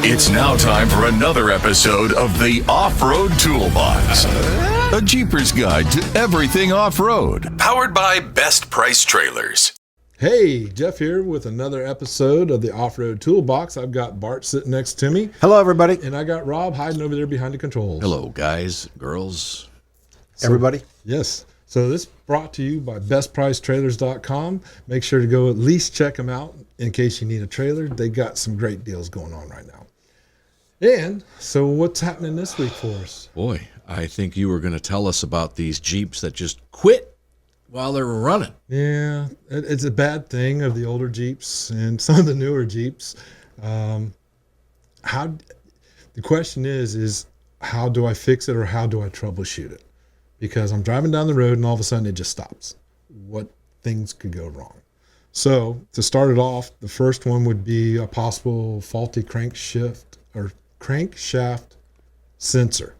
It's now time for another episode of the Off-Road Toolbox. A Jeepers guide to everything off-road. Powered by Best Price Trailers. Hey, Jeff here with another episode of the Off-Road Toolbox. I've got Bart sitting next to me. Hello, everybody. And I got Rob hiding over there behind the controls. Hello, guys, girls. Everybody. Yes. So this brought to you by bestpricetrailers.com. Make sure to go at least check them out in case you need a trailer. They got some great deals going on right now. And so what's happening this week for us? Boy, I think you were going to tell us about these Jeeps that just quit while they were running. Yeah, it's a bad thing of the older Jeeps and some of the newer Jeeps. The question is how do I fix it or how do I troubleshoot it? Because I'm driving down the road and all of a sudden it just stops. What things could go wrong? So to start it off, the first one would be a possible faulty crankshaft sensor.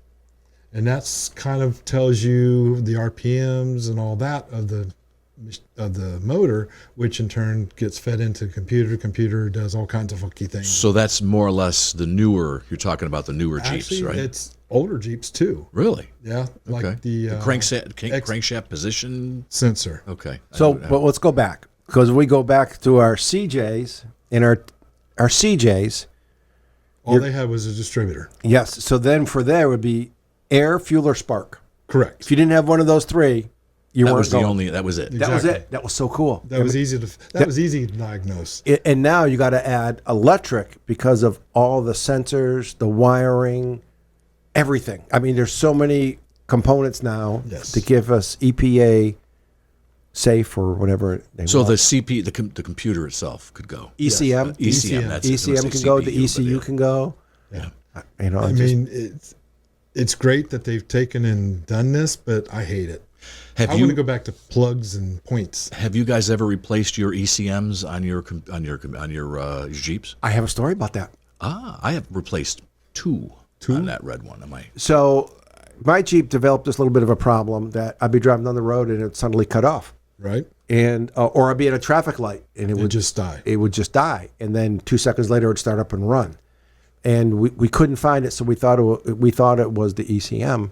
And that's kind of tells you the RPMs and all that of the motor, which in turn gets fed into the computer. Computer does all kinds of funky things. So that's more or less the newer, you're talking about the newer Jeeps, Actually, right? It's older Jeeps too. Really? Yeah, like Okay. the crankshaft position sensor. Okay. So, but let's go back, because we go back to our CJs and our CJs. All they had was a distributor. Yes. So then for there would be air, fuel, or spark. Correct. If you didn't have one of those three, you weren't going. That was it. That was Exactly. it. That was so cool. That was easy to diagnose. And now you got to add electric because of all the sensors, the wiring, everything. I mean, there's so many components now to give us EPA safe or whatever. So the the computer itself could go. ECM. Yes. ECM. That's it. ECM can go. The ECU can go. Yeah. You know, I mean, it's great that they've taken and done this, but I hate it. I want to go back to plugs and points. Have you guys ever replaced your ECMs on your Jeeps? I have a story about that. I have replaced two on that red one. So my Jeep developed this little bit of a problem that I'd be driving down the road and it suddenly cut off. Right. And or I'd be at a traffic light and it would just die. It would just die, and then 2 seconds later it'd start up and run. And we couldn't find it, so we thought it was the ECM.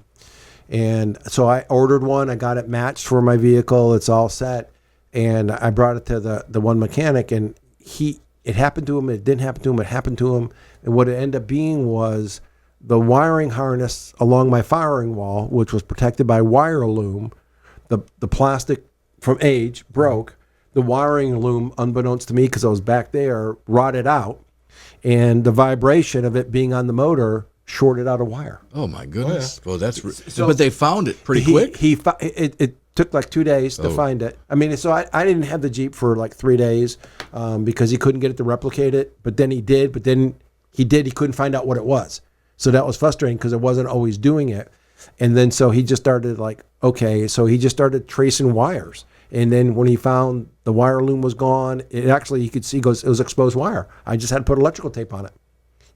And so I ordered one. I got it matched for my vehicle. It's all set, and I brought it to the one mechanic, and it happened to him. It didn't happen to him. It happened to him. And what it ended up being was the wiring harness along my firing wall, which was protected by wire loom. The plastic from age broke. The wiring loom, unbeknownst to me, because I was back there, rotted out, and the vibration of it being on the motor shorted out a wire. Oh my goodness! Oh, yeah. Well, that's but they found it pretty quick. It took like 2 days to find it. I mean, so I didn't have the Jeep for like 3 days because he couldn't get it to replicate it. But then he did. But then he couldn't find out what it was. So that was frustrating because it wasn't always doing it. And then so he just started so he just started tracing wires. And then when he found the wire loom was gone, he could see, it was exposed wire. I just had to put electrical tape on it.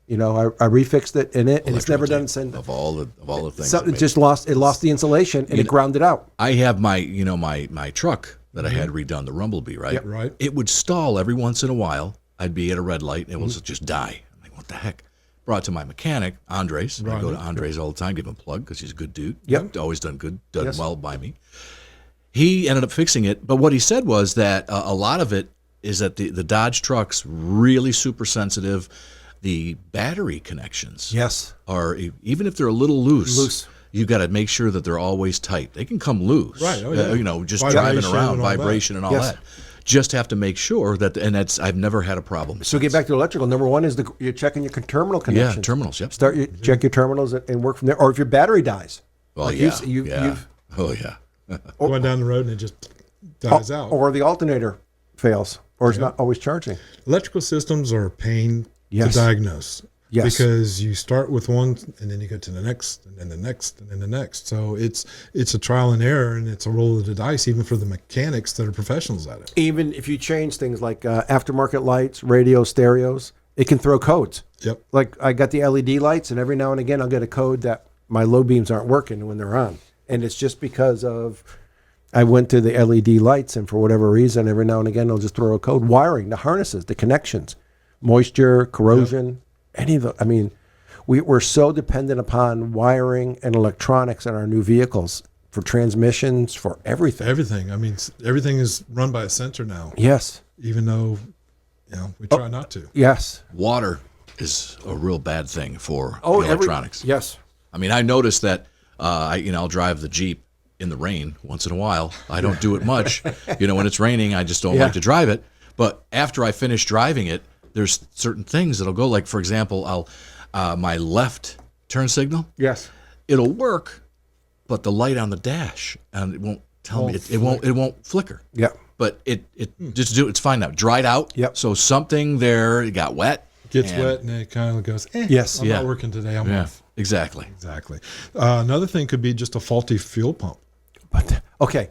You know, I refixed it and it's never done since. Of all the things. So it lost the insulation and it ground it out. I have my truck that I had redone, the Rumblebee, right? Yep. Right. It would stall every once in a while. I'd be at a red light and it would just die. I'm like, what the heck? Brought it to my mechanic, Andres. I go to Andres all the time, give him a plug because he's a good dude. Yep. Always done well by me. He ended up fixing it, but what he said was that a lot of it is that the Dodge truck's really super sensitive. The battery connections are, even if they're a little loose. You got to make sure that they're always tight. They can come loose, right? Oh, yeah. Just Vibration driving around, and vibration and all that. Just have to make sure that, and I've never had a problem. So get back to electrical. Number one is you're checking your terminal connections. Yeah, terminals. Yep. Check your terminals and work from there. Or if your battery dies. Well, Going down the road and it just dies out. Or the alternator fails, or it's not always charging. Electrical systems are a pain to diagnose. Yes. Because you start with one and then you go to the next and then the next and then the next. So it's a trial and error, and it's a roll of the dice even for the mechanics that are professionals at it. Even if you change things like aftermarket lights, radio, stereos, it can throw codes. Yep. Like I got the LED lights, and every now and again I'll get a code that my low beams aren't working when they're on. And it's just because I went to the LED lights, and for whatever reason, every now and again, they'll just throw a code. Wiring, the harnesses, the connections, moisture, corrosion, any of the. I mean, we're so dependent upon wiring and electronics in our new vehicles for transmissions, for everything. Everything. I mean, everything is run by a sensor now. Yes. Even though, we try not to. Yes. Water is a real bad thing for Oh, the electronics. Yes. I mean, I noticed that I'll drive the Jeep in the rain once in a while. I don't do it much. When it's raining, I just don't like to drive it. But after I finish driving it, there's certain things that'll go. Like, for example, my left turn signal. Yes. It'll work, but the light on the dash, and it won't tell me. It won't flicker. Yep. But it's fine now. Dried out. Yep. So something there, it got wet. Gets wet and it kind of goes, yes. I'm not working today. I'm off. Exactly. Exactly. Another thing could be just a faulty fuel pump. But okay,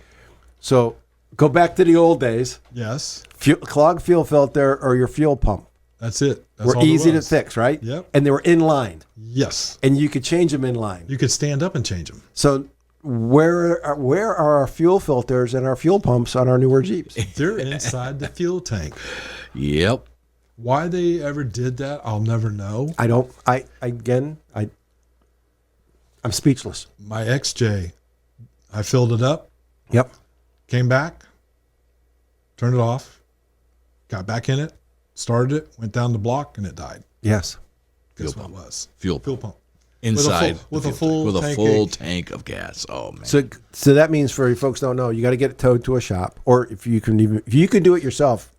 so go back to the old days. Yes. Clogged fuel filter or your fuel pump That's it. That's were all there easy to was. fix, right? Yep. And they were in line, Yes. and you could change them in line. You could stand up and change them. So where are our fuel filters and our fuel pumps on our newer Jeeps? They're inside the fuel tank. Yep. Why they ever did that, I'll never know. I'm speechless. My XJ, I filled it up, Yep. came back, turned it off, got back in it, started it, went down the block, and it died. Yes. Guess what it was? Fuel Fuel pump. inside with the a fuel full tank, tank with a full of- tank of gas. Oh man. So that means, for you folks who don't know, you got to get it towed to a shop, or if you can do it yourself.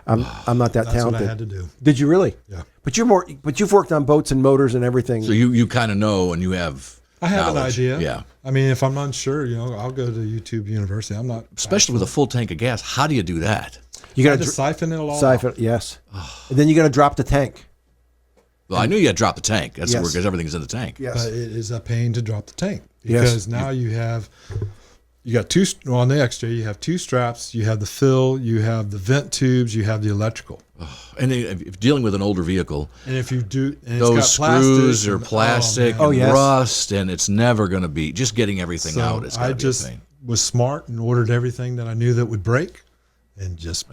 I'm not that That's talented. what I had to do. Did you really? Yeah. But you've worked on boats and motors and everything. So you kind of know, and you have. I have an knowledge. idea. Yeah. I mean, if I'm unsure, I'll go to YouTube University. I'm not. Especially with a full tank of gas. How do you do that? you I got just to siphon it all siphon. out. Yes. And then you got to drop the tank. Well, I knew you had to drop the tank. That's Yes. because everything's in the tank. Yes. But it is a pain to drop the tank Yes. because now you got two. Well, on the XJ, you have two straps. You have the fill. You have the vent tubes. You have the electrical. And then if you're dealing with an older vehicle, And if you do, and those it's got screws plastic are and- plastic man. Oh, and yes. rust, and it's never going to be just getting everything So out. It's I got to be just a pain. was smart and ordered everything that I knew that would break, and just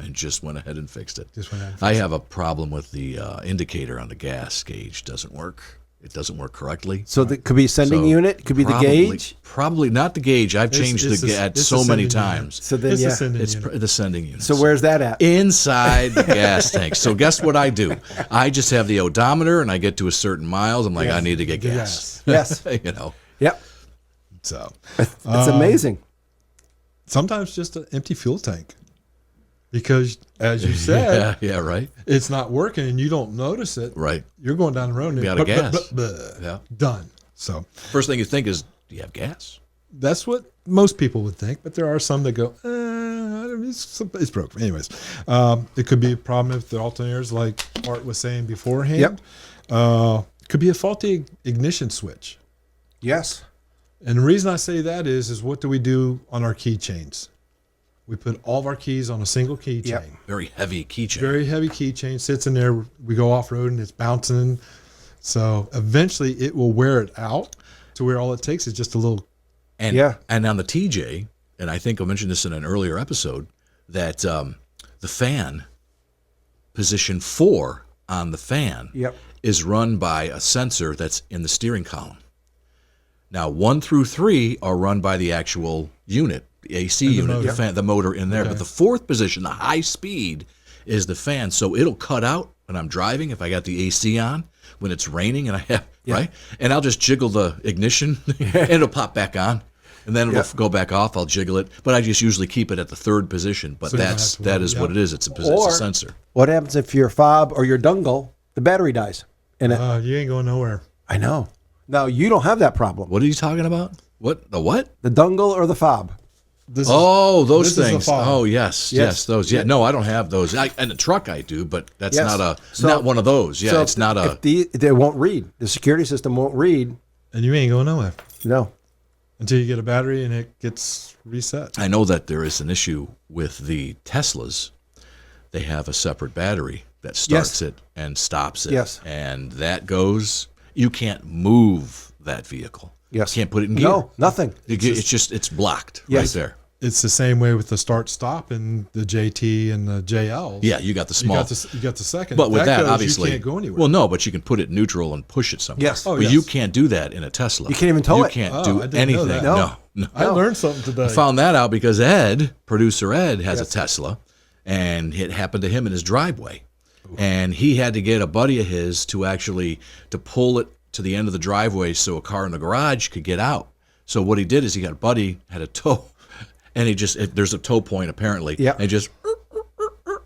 Went ahead and fixed it. went ahead and I have a problem with the indicator on the gas gauge. Doesn't work. It doesn't work correctly. So that could be sending So unit. It could be the gauge. Probably not the gauge. I've changed it's the the- gauge it's the so many sending unit. times. So then, it's a yeah. sending It's unit. the sending unit. So where's that at? Inside the gas tank. So guess what I do? I just have the odometer, and I get to a certain miles. I'm like, I need to get gas. Yes. Yep. So It's amazing. sometimes just an empty fuel tank, because as you said, Yeah, right. it's not working and you don't notice it. Right. You're going down the road and Be out of gas. Yeah. Done. So First thing you think is, do you have gas? that's what most people would think, but there are some that go, it's broken. Anyways, it could be a problem if the alternators, like Art was saying beforehand. Yep. Could be a faulty ignition switch. Yes. And the reason I say that is what do we do on our keychains? We put all of our keys on a single keychain. Yep. Very heavy keychain. Very heavy keychain, sits in there. We go off road and it's bouncing. So eventually it will wear it out to where all it takes is just a little. And Yeah. and on the TJ, and I think I mentioned this in an earlier episode, that the fan, position 4 on the fan, Yep. is run by a sensor that's in the steering column. Now 1 through 3 are run by the actual unit, the AC And the unit, motor. the fan, the motor in there. Okay. But the 4th position, the high speed, is the fan. So it'll cut out when I'm driving if I got the AC on, when it's raining and I have right, and I'll just jiggle the ignition and it'll pop back on. And then it'll go back off. I'll jiggle it, but I just usually keep it at the 3rd position. But So you don't have to that worry. is what it is. It's a Or- sensor. What happens if your fob or your dongle, the battery dies? And You ain't going nowhere. I know. Now you don't have that problem. What are you talking about? What the what? The dongle or the fob? This Oh, those this is a things. fob. Oh, yes, Yes. those. Yeah, no, I don't have those. In the truck, I do, but that's Yes. not not one of those. Yeah, So it's not a. they won't read. The security system won't read. and you ain't going nowhere No. until you get a battery and it gets reset. I know that there is an issue with the Teslas. They have a separate battery that starts it and stops it. Yes. And that goes. You can't move that vehicle. Yes. You can't put it in gear. No, nothing. It's blocked Yes. right there. it's the same way with the start-stop and the JT and the JLs. Yeah, you got the small. You got the second. But with If that, goes, obviously, you can't go anywhere. well, no, but you can put it neutral and push it somewhere. Yes. Oh, but yes. you can't do that in a Tesla. You can't even tow you it. You can't Oh, I do didn't know anything. that. No. I learned something today. I found that out because producer Ed, has a Tesla, and it happened to him in his driveway. And he had to get a buddy of his to pull it to the end of the driveway so a car in the garage could get out. So what he did is he got a buddy, had a tow, and there's a tow point apparently, Yep. and just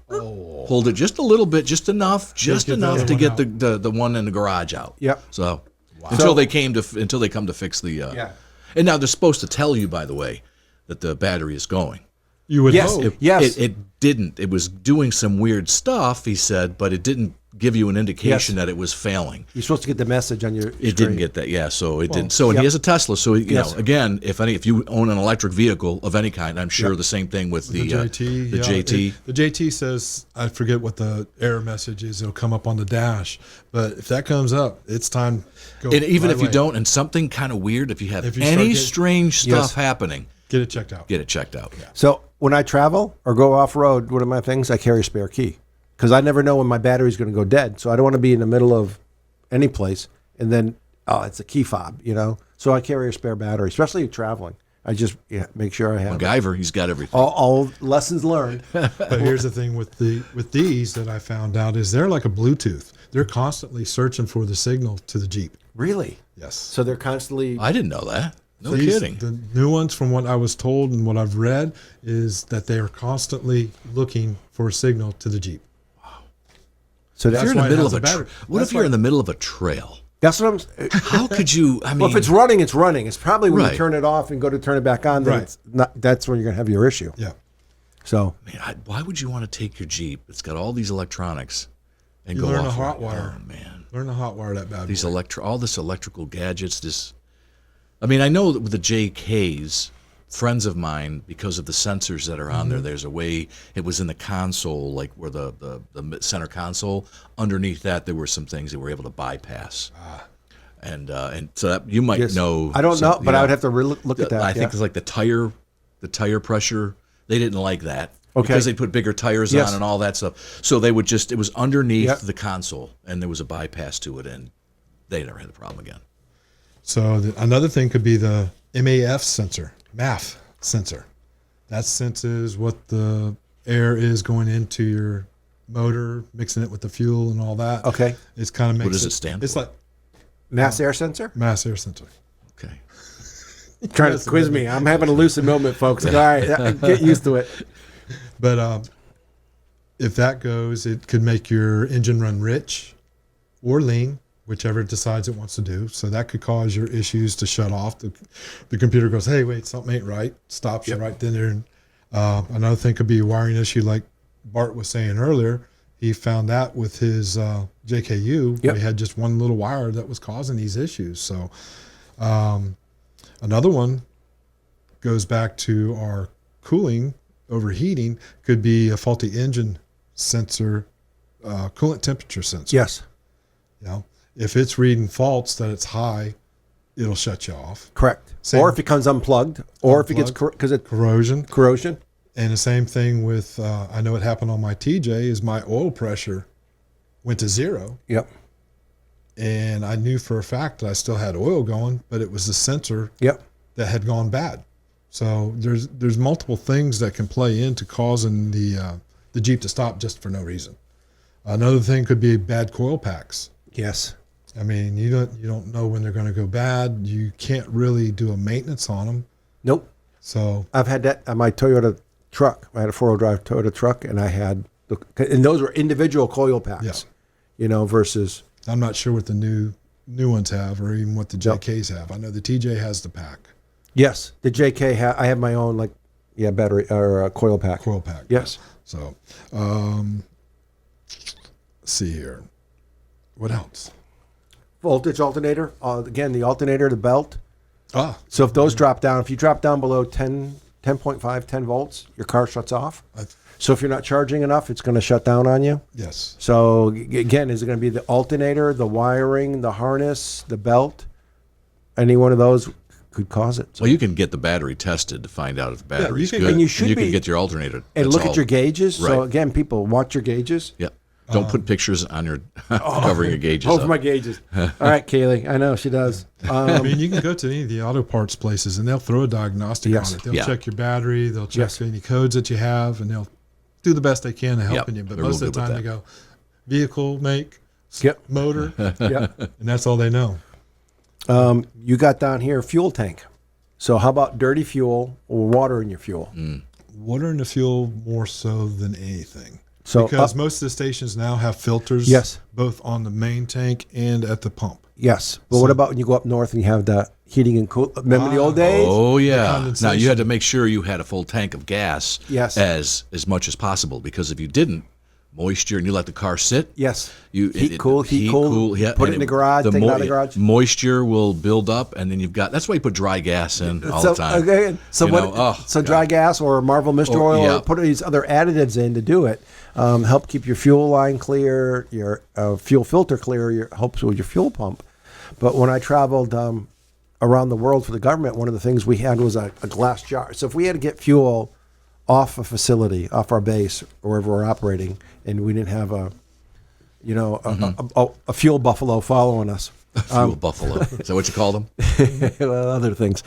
pulled it just a little bit, just enough to get the one in the garage out. Yep. So until they come to fix the and now they're supposed to tell you, by the way, that the battery is going. You would Yes. hope. Yes. It didn't. It was doing some weird stuff, he said, but it didn't give you an indication that it was failing. You're supposed to get the message on your It didn't get that, yeah. So it didn't. So and he has a Tesla. So you know, again, if you own an electric vehicle of any kind, I'm sure the same thing with the JT. The JT. The JT says, I forget what the error message is. It'll come up on the dash. But if that comes up, it's time. Go And even right if you away. don't, and something kind of weird, if you have If you start any getting- strange stuff happening, get it checked out. get it checked out. So when I travel or go off road, one of my things, I carry a spare key because I never know when my battery's going to go dead. So I don't want to be in the middle of any place and then it's a key fob, you know. So I carry a spare battery, especially traveling. I just make sure I have it. MacGyver, he's got everything. All lessons learned. But here's the thing with these that I found out is they're like a Bluetooth. They're constantly searching for the signal to the Jeep. Really? Yes. So they're constantly. I didn't know that. No These- kidding. The new ones, from what I was told and what I've read, is that they are constantly looking for a signal to the Jeep. So If that's you're in the why it middle has of a a battery. what That's if you're why- in the middle of a trail? that's what I'm. How could you? I mean, Well, if it's running, it's running. It's probably when Right. you turn it off and go to turn it back on. Then Right. it's not, that's when you're going to have your issue. Yeah. So man, why would you want to take your Jeep? It's got all these electronics and You go learn off to road? hotwire. Oh man, Learn to hotwire that bad these boy. all this electrical gadgets. This, I mean, I know that with the JKs, friends of mine, because of the sensors that are on there, there's a way. It was in the console, like where the center console. Underneath that, there were some things that were able to bypass. And so that, you might yes. know. I don't some- know, but I would have to look at that. I think it's like the tire pressure. They didn't like that Okay. because they put bigger tires Yes. on and all that stuff. So they would it was underneath Yep. the console, and there was a bypass to it, and they never had the problem again. So another thing could be the MAF sensor, MAF sensor. That senses what the air is going into your motor, mixing it with the fuel and all that. Okay. It's kind of makes What does it stand It's for? like mass air sensor. mass air sensor. Okay. Trying to quiz me. I'm having a lucid moment, folks. All right, get used to it. But if that goes, it could make your engine run rich or lean, whichever it decides it wants to do. So that could cause your issues to shut off. The computer goes, hey, wait, something ain't right. Stops you right then there. And another thing could be a wiring issue, like Bart was saying earlier. He found that with his JKU. Yep. We had just one little wire that was causing these issues. So another one goes back to our cooling overheating, could be a faulty engine sensor, coolant temperature sensor. Yes, You know, if it's reading faults that it's high, it'll shut you off. correct. Same. Or if it comes unplugged, or if it gets Unplugged. because it's Corrosion. corrosion. And the same thing with, I know it happened on my TJ, is my oil pressure went to 0. Yep. And I knew for a fact that I still had oil going, but it was the sensor Yep. that had gone bad. So there's multiple things that can play into causing the Jeep to stop just for no reason. Another thing could be bad coil packs. Yes. I mean, you don't know when they're going to go bad. You can't really do a maintenance on them. Nope. So I've had that on my Toyota truck. I had a 4-wheel drive Toyota truck, and I had and those were individual coil packs. Yeah. You know, versus I'm not sure what the new ones have, or even what the JKs have. I know the TJ has the pack, yes, the JK. I have my own battery or coil pack. coil pack. Yes. So, let's see here. What else? Voltage alternator. Again, the alternator, the belt. Ah, So if those drop down, if you drop down below 10.5, 10 volts, your car shuts off. So if you're not charging enough, it's going to shut down on you. yes. So again, is it going to be the alternator, the wiring, the harness, the belt? Any one of those could cause it. So, Well, you can get the battery tested to find out if the battery's can- good. and you should can be- get your alternator. and That's look all. at your gauges. So Right. again, people watch your gauges. Yep. Don't put pictures on your covering your gauges. Over up. my gauges. All right, Kaylee. I know she does. I mean, you can go to any of the auto parts places and they'll throw a diagnostic Yes. on it. They'll Yeah. check your battery, they'll check Yes. any codes that you have, and they'll do the best they can in helping Yep. you. But They're most real of the good time with they go vehicle, make, Yep. motor, Yeah. and that's all they know. You got down here fuel tank. So how about dirty fuel or water in your fuel? Water and the fuel more so than anything. So because most of the stations now have filters, Yes. both on the main tank and at the pump. Yes, but what about when you go up north and you have the heating and cool? Remember the old days? Oh yeah. Now condensation. you had to make sure you had a full tank of gas. Yes. As much as possible, because if you didn't, moisture, and you let the car sit. Yes. You Heat cool. Yeah, Put it and in the garage. Take it out of the garage. Moisture will build up, and then you've got. That's why you put dry gas in all the time. Okay, so You what? know, oh, so God. dry gas or Marvel Mist Oh, oil, yeah. or put these other additives in to do it. Help keep your fuel line clear, your fuel filter clear. Helps with your fuel pump. But when I traveled around the world for the government, one of the things we had was a glass jar. So if we had to get fuel off a facility, off our base, or wherever we're operating, and we didn't have a fuel buffalo following us. Fuel buffalo. Is that what you call them? Well, other things.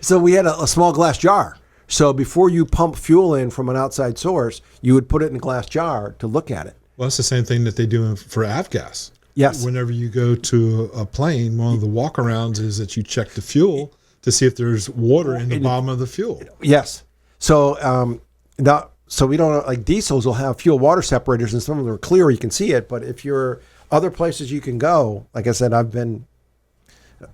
So we had a small glass jar. So before you pump fuel in from an outside source, you would put it in a glass jar to look at it. Well, that's the same thing that they do for avgas. Yes. Whenever you go to a plane, one of the walk-arounds is that you check the fuel to see if there's water in the bottom of the fuel. Yes. So so we don't, like diesels will have fuel water separators, and some of them are clear, you can see it. But if you're other places you can go, like I said, I've been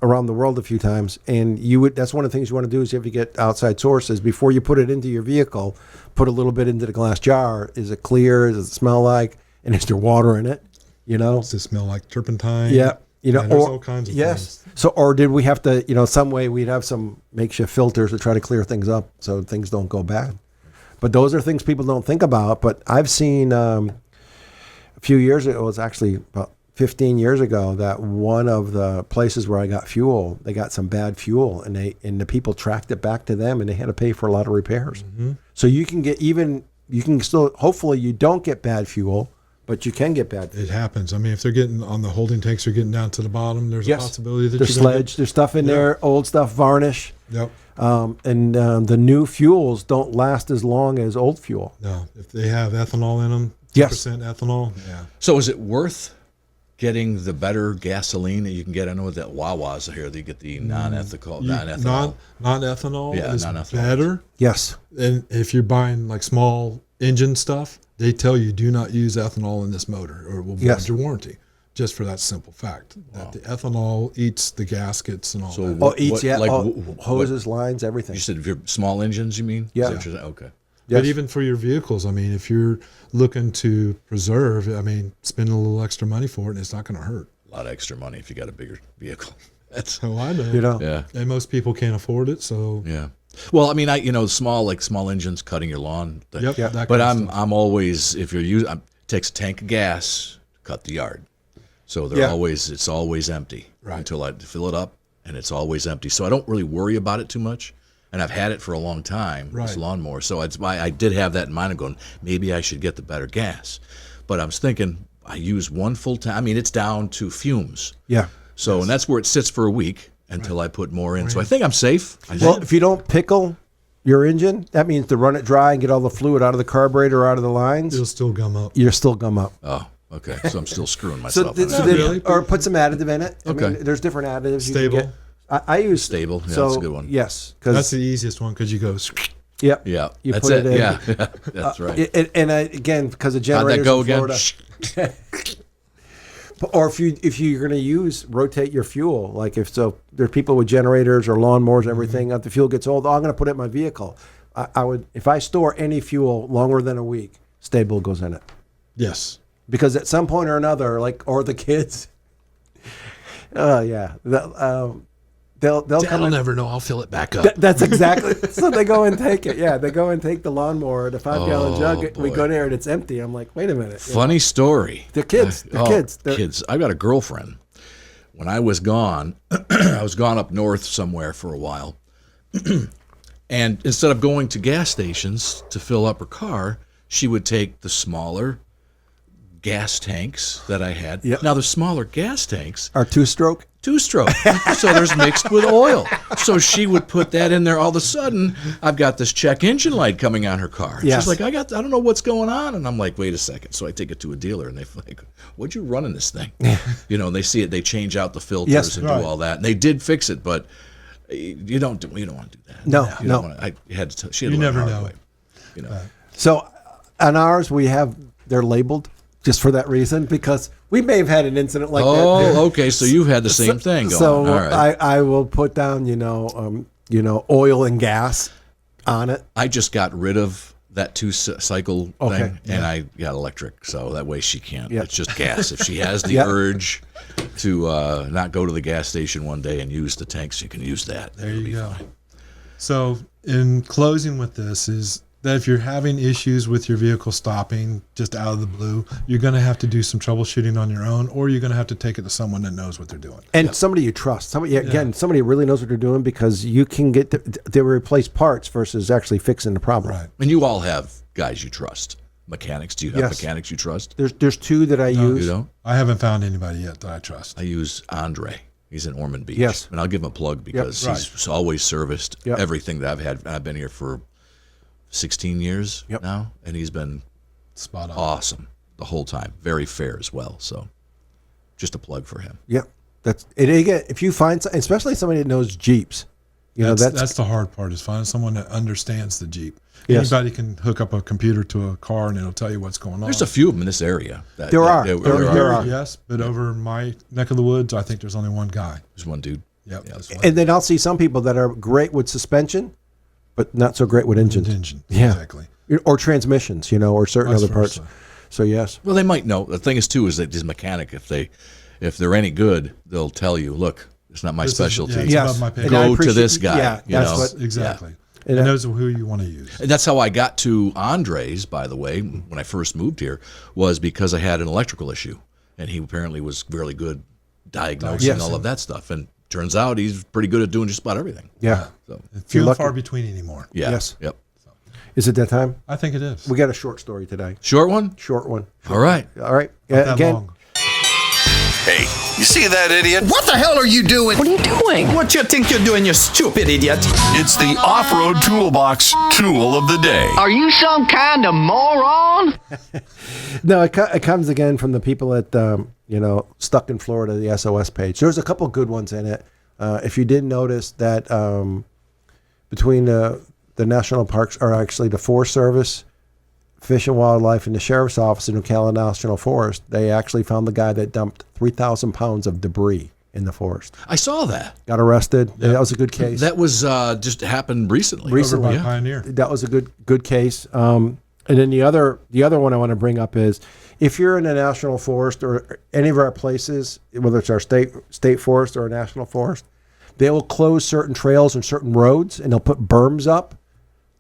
around the world a few times, and that's one of the things you want to do is if you get outside sources, before you put it into your vehicle, put a little bit into the glass jar. Is it clear? Does it smell like? And is there water in it? You know? Does it smell like turpentine? Yeah. You know, there's all kinds of yes. things. So, or did we have to, some way we'd have some makeshift filters to try to clear things up so things don't go bad. But those are things people don't think about. But I've seen a few years ago, it was actually about 15 years ago, that one of the places where I got fuel, they got some bad fuel, and the people tracked it back to them, and they had to pay for a lot of repairs. Mm-hmm. So you can still, hopefully you don't get bad fuel, but you can get bad fuel. It happens. I mean, if they're getting on the holding tanks, they're getting down to the bottom, there's a possibility that there's you're gonna sledge, there's stuff in there, old stuff, varnish. Yep. And the new fuels don't last as long as old fuel. No, if they have ethanol in them, 10% Yes. ethanol, yeah. So is it worth getting the better gasoline that you can get? I know that Wawa's here, they get the non-ethical, non-ethanol. Non-ethanol Yeah, is non-ethanol. better. Yes. And if you're buying like small engine stuff, they tell you do not use ethanol in this motor or it will void Yes. your warranty. Just for that simple fact that the ethanol eats the gaskets and all So that. Oh, eats, yeah. like, hoses, lines, everything. You said if you're small engines, you mean? Yeah. Is that what you're saying? Okay. Yes. But even for your vehicles, I mean, if you're looking to preserve, I mean, spending a little extra money for it, and it's not going to hurt. A lot of extra money if you got a bigger vehicle. That's So I know. yeah. And most people can't afford it, so Yeah. Well, I mean, small engines cutting your lawn. yep. Yeah. that But kind of stuff. I'm always, if you're using, it takes a tank of gas to cut the yard. So Yeah. it's always empty Right. until I fill it up, and it's always empty. So I don't really worry about it too much. And I've had it for a long time, this Right. lawnmower. So it's why I did have that in mind. I'm going, maybe I should get the better gas. But I was thinking, I use one full tank. I mean, it's down to fumes. Yeah. So, and that's where it sits for a week until I put more in. So I think I'm safe. Well, if you don't pickle your engine, that means to run it dry and get all the fluid out of the carburetor, out of the lines, it'll still gum up. you're still gum up. Oh, okay. So I'm still screwing myself. So in Not then- really. or put some additive in it. I Okay. mean, there's different additives. You Stable. can get. I use Stable. Yeah, so, that's a good one. Yes, That's because the easiest one because you go. yep, Yeah, you that's put it in. Yeah, that's right. Again, because of How'd that generators go in again? Florida. Or if you're going to rotate your fuel, like if so, there are people with generators or lawnmowers, everything. If the fuel gets old, I'm going to put it in my vehicle. I would, if I store any fuel longer than a week, Stable goes in it, Yes. because at some point or another, or the kids, yeah, they'll come in. never know. I'll fill it back up. That's exactly. So they go and take it. Yeah, they go and take the lawnmower, the 5-gallon jug. We boy. go there and it's empty. I'm like, wait a minute. Funny story. They're kids. They're kids. They're, Kids. I've got a girlfriend. when I was gone, I was gone up north somewhere for a while. And instead of going to gas stations to fill up her car, she would take the smaller gas tanks that I had. Yep. Now, the smaller gas tanks Our two-stroke. two-stroke. So there's mixed with oil. So she would put that in there. All of a sudden, I've got this check engine light coming on her car. And Yes. She's like, I don't know what's going on. And I'm like, wait a second. So I take it to a dealer, and they're like, what'd you run in this thing? You know, and they see it. They change out the filters Yes, and right. do all that. And they did fix it, but you don't want to do that. No, You no. don't wanna- I had to. She had You to learn never the hard know. way, you know. So on ours, they're labeled just for that reason, because we may have had an incident like that. Oh, okay. So you've had the same thing going. So All right. I will put down, oil and gas on it. I just got rid of that two-cycle Okay, thing, and I got electric, so that way she can't. Yeah. It's just gas. If she has the Yeah. urge to not go to the gas station one day and use the tanks, you can use that. There It'll you be go. fine. So, in closing with this, is that if you're having issues with your vehicle stopping just out of the blue, you're going to have to do some troubleshooting on your own, or you're going to have to take it to someone that knows what they're doing. And somebody you trust. Somebody who really knows what they're doing, because you can get they replace parts versus actually fixing the problem. Right. And you all have guys you trust. Mechanics. Do you have Yes. mechanics you trust? There's two that I You use. don't? I haven't found anybody yet that I trust. I use Andre. He's in Ormond Beach. Yes. And I'll give him a plug because Right. he's always serviced Yep. everything that I've had. I've been here for 16 years Yep. now, and he's been Spot on. awesome the whole time. Very fair as well. So just a plug for him. Yep. That's it. Again, if you find, especially somebody that knows Jeeps, That's the hard part, is finding someone that understands the Jeep. Yes. Anybody can hook up a computer to a car and it'll tell you what's going on. There's a few of them in this area. There are. Over There here, are. yes, but over my neck of the woods, I think there's only one guy. There's one dude. Yep, that's one. And then I'll see some people that are great with suspension, but not so great with engines. Engine. Yeah. Exactly. Or transmissions, or certain Vice other parts. versa. So yes. Well, they might know. The thing is, too, is that this mechanic, if they're any good, they'll tell you, look, it's not my This is- specialty. it's Yes. above my pay And Go I grade. to appreciate- this guy. Yeah, you that's know? what- Exactly. And And I- knows who you want to use. And that's how I got to Andres, by the way, when I first moved here, was because I had an electrical issue. And he apparently was really good diagnosing Yes. all of that stuff. And turns out he's pretty good at doing just about everything. Yeah. So, Few and lucky. far between anymore. yeah. Yes. Yep. Is it that time? I think it is. We got a short story today. Short one? Short one. All right. All right. Not that Again, long. Hey, you see that idiot? What the hell are you doing? What are you doing? What you think you're doing, you stupid idiot? It's the Off-Road Toolbox Tool of the Day. Are you some kind of moron? no, it comes again from the people at Stuck in Florida, the SOS page. There's a couple good ones in it. If you didn't notice that between the national parks, or actually the Forest Service, Fish and Wildlife, and the Sheriff's Office in Ocala National Forest, they actually found the guy that dumped 3,000 pounds of debris in the forest. I saw that. Got arrested. That was a good case. That was just happened recently. Over by Yeah. Pioneer. That was a good case. And then the other one I want to bring up is, if you're in a national forest or any of our places, whether it's our state forest or a national forest, they will close certain trails and certain roads, and they'll put berms up.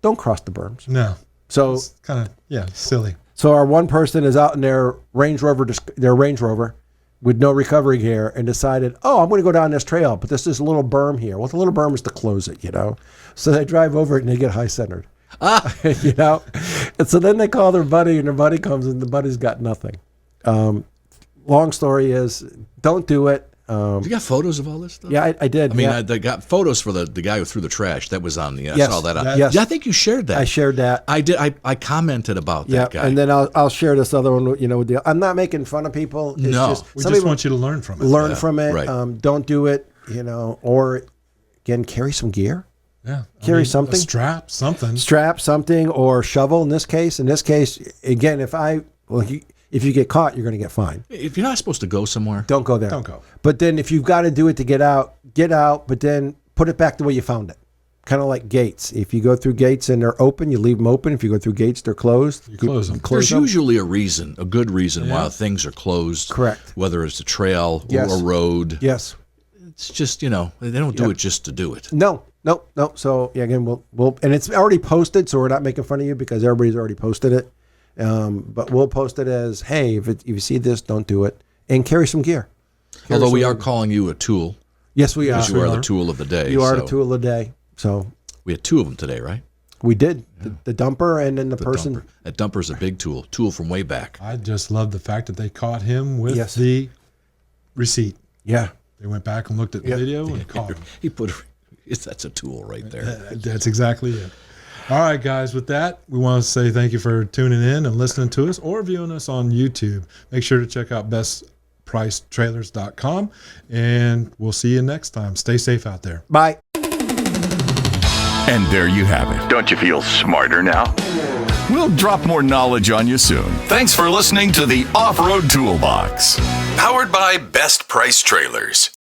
Don't cross the berms. No. So It's kind of, silly. So our one person is out in their Range Rover with no recovery gear, and decided, I'm going to go down this trail, but there's this little berm here. Well, the little berm is to close it, So they drive over it and they get high centered. And so then they call their buddy, and their buddy comes, and the buddy's got nothing. Long story is, don't do it. You got photos of all this stuff? Yeah, I did. I mean, yeah. I got photos for the guy who threw the trash. That was on the. I Yes. saw that. Yes. Yeah, I think you shared that. I shared that. I did. I commented about Yeah, that guy. and then I'll share this other one. With No. I'm not making fun of people. It's just, We some just people want you to learn from it. learn from it. right. Don't do it. Or again, carry some gear. Yeah. Carry something. A strap, something. Strap something, or shovel in this case. In this case, again, if you get caught, you're going to get fined. If you're not supposed to go somewhere, Don't go there. Don't go. But then if you've got to do it to get out, but then put it back the way you found it. Kind of like gates. If you go through gates and they're open, you leave them open. If you go through gates, they're closed. You close them. there's them. usually a good reason why things are closed. Correct. Whether it's a trail Yes. or a road. Yes. It's just, they don't do it just to do it. No. So again, we'll and it's already posted, so we're not making fun of you because everybody's already posted it. But we'll post it as, hey, if you see this, don't do it, and carry some gear. Although we are calling you a tool. Yes, we are. Because you are the tool of the day. You are so the tool of the day. So we had two of them today, right? we did the dumper and then the person. Dumper. That dumper's a big tool from way back. I just love the fact that they caught him with Yes. the receipt. Yeah. They went back and looked at the video and caught him. He that's a tool right there. That's exactly it. All right, guys, with that, we want to say thank you for tuning in and listening to us or viewing us on YouTube. Make sure to check out bestpricetrailers.com, and we'll see you next time. Stay safe out there. Bye. And there you have it. Don't you feel smarter now? We'll drop more knowledge on you soon. Thanks for listening to the Off-Road Toolbox, powered by Best Price Trailers.